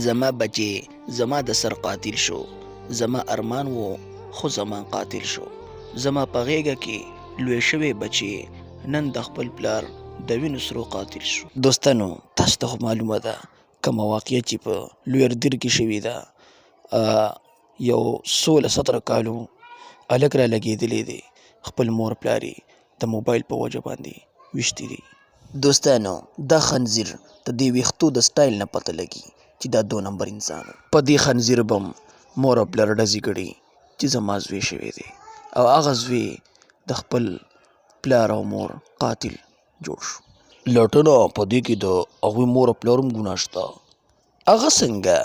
زما بچې زما د سر قاتل شو، زما ارمان و خو زما قاتل شو. زما په غېږه کې لوی شوی بچې نن د خپل پلار د وینو سرو قاتل شو. دوستانو تاسو ته خو معلومه ده کومه واقعه چې په لوی اردیر کې شوې ده، یو 16-17 کالو هلک را لګېدلی دی، خپل مور پلار یې د موبایل په وجه باندې ویشتي دي. دوستانو دا خنزیر د دې ویښتو د سټایل نه پته لګي چې دا 2 نمبر انسان په دې خنزیر بم مور او پلار ډزې کړي چې زما زوی شوی دی او هغه زوی د خپل پلار او مور قاتل جوړ شو. لټنه په دې کې د هغوی مور او پلار هم ګناه شته. هغه څنګه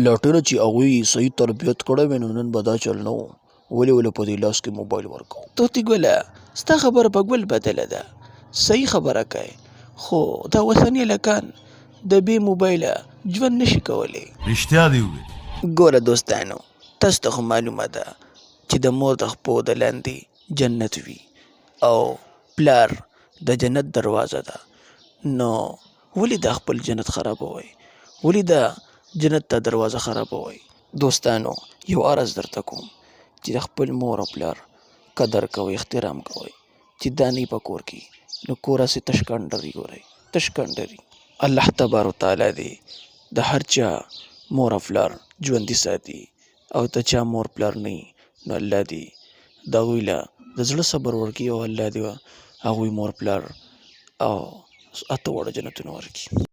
لټنه چې هغوی صحیح تربیت کړی وی نو نن به دا چل نه و، ولې په دې لاس کې موبایل ورکوو. طوطي ګله ستا خبره په ګل بدله ده، صحیح خبره کوي، خو دا اوسني هلکان د بې موبایله ژوند نشي کولی. رښتیا دې وویل. ګوره دوستانو تاسو ته خو معلومه ده چې د مور د خپو د لاندې جنت وي او پلار د جنت دروازه ده، نو ولې دا خپل جنت خرابوئ؟ ولې دا جنت ته دروازه خرابوئ؟ دوستانو یو عرض درته کوم چې د خپل مور او پلار قدر کوئ، احترام کوئ، چې دا نه په کور کې نو کور هسې تش کنډري ګورئ، تش کنډري. الله تبارک وتعالی دې د هر چا مور او پلار ژوندي ساتي او د چا مور پلار نه نو الله دې د هغوی له د زړه صبر ورکړي او الله دې هغوی مور پلار او 8 واړه جنتونه ورکړي.